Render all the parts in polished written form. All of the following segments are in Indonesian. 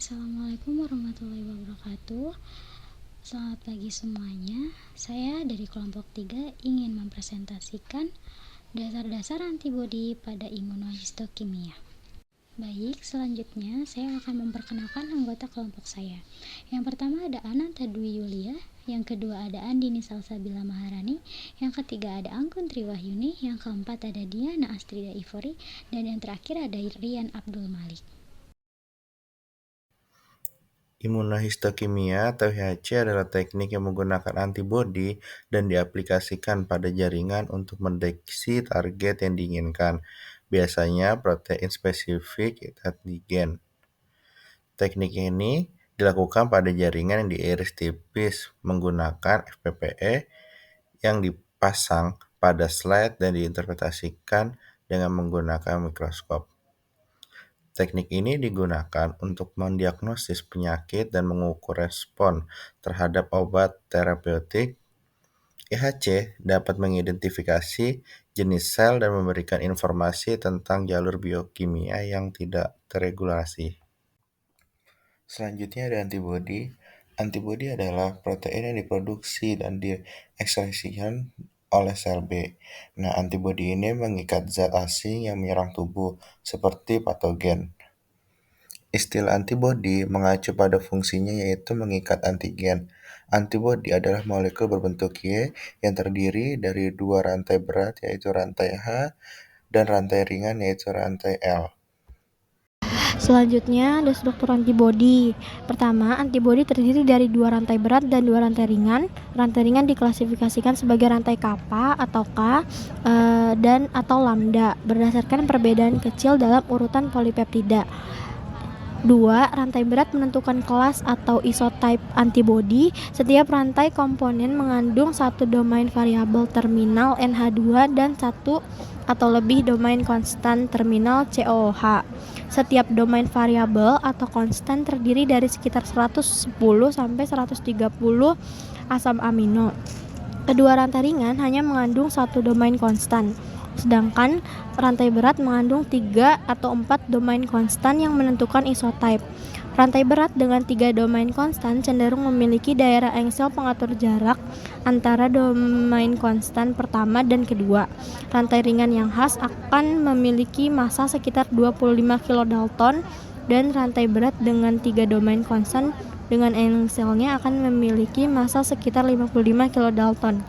Assalamualaikum warahmatullahi wabarakatuh. Selamat pagi semuanya. Saya dari kelompok 3 ingin mempresentasikan dasar-dasar antibodi pada imunohistokimia. Baik, selanjutnya saya akan memperkenalkan anggota kelompok saya. Yang pertama ada Ananta Dwi Yulia, yang kedua ada Andini Salsabila Maharani, yang ketiga ada Anggun Triwahyuni, yang keempat ada Diana Astrida Ivori, dan yang terakhir ada Rian Abdul Malik. Imunohistokimia atau IHC adalah teknik yang menggunakan antibodi dan diaplikasikan pada jaringan untuk mendeteksi target yang diinginkan, biasanya protein spesifik antigen. Teknik ini dilakukan pada jaringan yang diiris tipis menggunakan FPPE yang dipasang pada slide dan diinterpretasikan dengan menggunakan mikroskop. Teknik ini digunakan untuk mendiagnosis penyakit dan mengukur respon terhadap obat terapeutik. IHC dapat mengidentifikasi jenis sel dan memberikan informasi tentang jalur biokimia yang tidak terregulasi. Selanjutnya ada antibodi. Antibodi adalah protein yang diproduksi dan diekspresikan oleh sel B. Nah, antibodi ini mengikat zat asing yang menyerang tubuh, seperti patogen. Istilah antibodi mengacu pada fungsinya yaitu mengikat antigen. Antibodi adalah molekul berbentuk Y yang terdiri dari dua rantai berat yaitu rantai H dan rantai ringan yaitu rantai L. Selanjutnya ada struktur antibodi. Pertama, antibodi terdiri dari dua rantai berat dan dua rantai ringan. Rantai ringan diklasifikasikan sebagai rantai kappa atau K dan atau lambda berdasarkan perbedaan kecil dalam urutan polipeptida. 2. Rantai berat menentukan kelas atau isotype antibodi. Setiap rantai komponen mengandung satu domain variabel terminal NH2 dan satu atau lebih domain konstan terminal COOH. Setiap domain variabel atau konstan terdiri dari sekitar 110 sampai 130 asam amino. Kedua rantai ringan hanya mengandung satu domain konstan, sedangkan rantai berat mengandung 3 atau 4 domain konstan yang menentukan isotype. Rantai berat dengan 3 domain konstan cenderung memiliki daerah engsel pengatur jarak antara domain konstan pertama dan kedua. Rantai ringan yang khas akan memiliki massa sekitar 25 kilodalton dan rantai berat dengan 3 domain konstan dengan engselnya akan memiliki massa sekitar 55 kilodalton.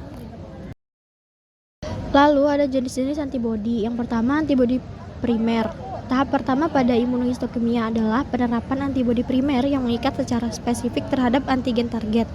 Lalu ada jenis-jenis antibodi. Yang pertama, antibodi primer. Tahap pertama pada imunohistokimia adalah penerapan antibodi primer yang mengikat secara spesifik terhadap antigen target.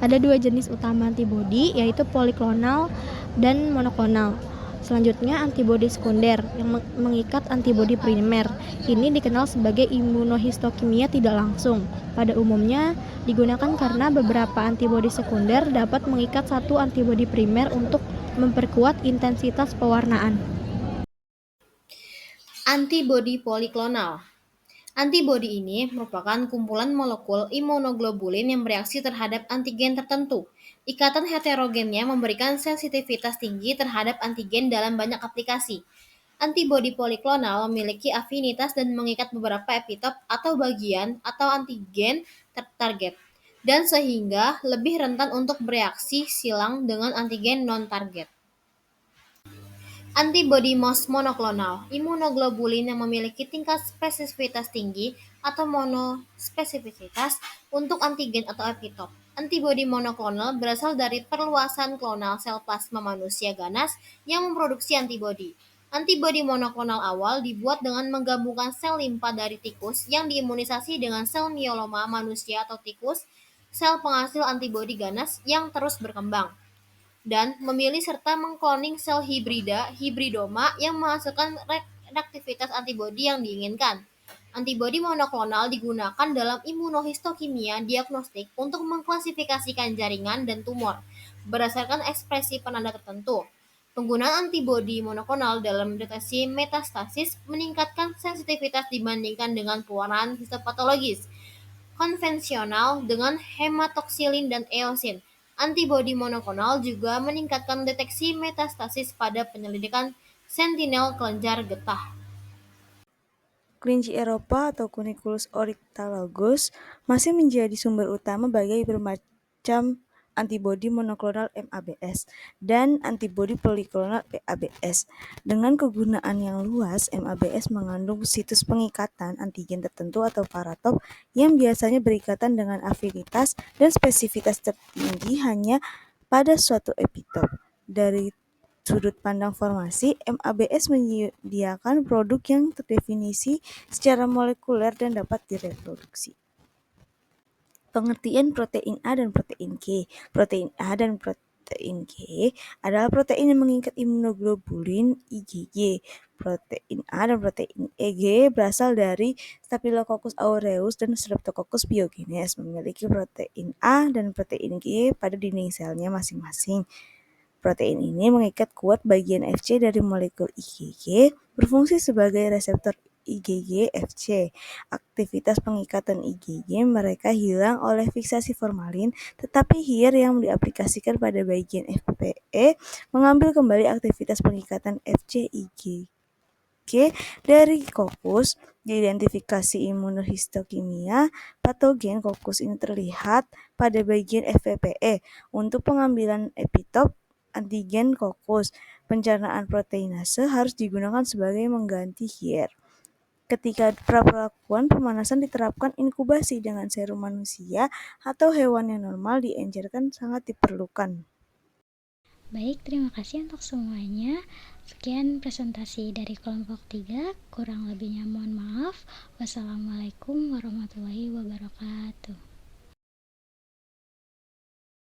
Ada dua jenis utama antibodi, yaitu poliklonal dan monoklonal. Selanjutnya, antibodi sekunder yang mengikat antibodi primer. Ini dikenal sebagai imunohistokimia tidak langsung. Pada umumnya digunakan karena beberapa antibodi sekunder dapat mengikat satu antibodi primer untuk memperkuat intensitas pewarnaan. Antibodi poliklonal. Antibodi ini merupakan kumpulan molekul imunoglobulin yang bereaksi terhadap antigen tertentu. Ikatan heterogennya memberikan sensitivitas tinggi terhadap antigen dalam banyak aplikasi. Antibodi poliklonal memiliki afinitas dan mengikat beberapa epitop atau bagian atau antigen target, dan sehingga lebih rentan untuk bereaksi silang dengan antigen non-target. Antibodi monoklonal, imunoglobulin yang memiliki tingkat spesifitas tinggi atau monospesifitas untuk antigen atau epitop. Antibodi monoklonal berasal dari perluasan klonal sel plasma manusia ganas yang memproduksi antibodi. Antibodi monoklonal awal dibuat dengan menggabungkan sel limpa dari tikus yang diimunisasi dengan sel myeloma manusia atau tikus, sel penghasil antibodi ganas yang terus berkembang, dan memilih serta mengkloning sel hibridoma yang menghasilkan reaktivitas antibodi yang diinginkan. Antibodi monoklonal digunakan dalam imunohistokimia diagnostik untuk mengklasifikasikan jaringan dan tumor berdasarkan ekspresi penanda tertentu. Penggunaan antibodi monoklonal dalam deteksi metastasis meningkatkan sensitivitas dibandingkan dengan pewarnaan histopatologis konvensional dengan hematoksilin dan eosin. Antibodi monoklonal juga meningkatkan deteksi metastasis pada penyelidikan sentinel kelenjar getah. Kelinci Eropa atau Cuniculus ornithologus masih menjadi sumber utama bagi bermacam antibodi monoklonal MABS dan antibodi poliklonal PABS. Dengan kegunaan yang luas, MABS mengandung situs pengikatan antigen tertentu atau paratop yang biasanya berikatan dengan afinitas dan spesifitas tertinggi hanya pada suatu epitop. Dari sudut pandang formasi, MABS menyediakan produk yang terdefinisi secara molekuler dan dapat direproduksi. Pengertian protein A dan protein G. Protein A dan protein G adalah protein yang mengikat imunoglobulin IgG. Protein A dan protein G berasal dari Staphylococcus aureus dan Streptococcus pyogenes, memiliki protein A dan protein G pada dinding selnya masing-masing. Protein ini mengikat kuat bagian Fc dari molekul IgG, berfungsi sebagai reseptor IgG Fc. Aktivitas pengikatan IgG mereka hilang oleh fiksasi formalin, tetapi HIR yang diaplikasikan pada bagian FPE mengambil kembali aktivitas pengikatan Fc IgG dari kokus. Diidentifikasi imunohistokimia patogen kokus ini terlihat pada bagian FPE. Untuk pengambilan epitop antigen kokus, pencernaan proteinase harus digunakan sebagai mengganti HIR. Ketika perlakuan pemanasan diterapkan, inkubasi dengan serum manusia atau hewan yang normal diencerkan sangat diperlukan. Baik, terima kasih untuk semuanya. Sekian presentasi dari kelompok 3, kurang lebihnya mohon maaf. Wassalamualaikum warahmatullahi wabarakatuh.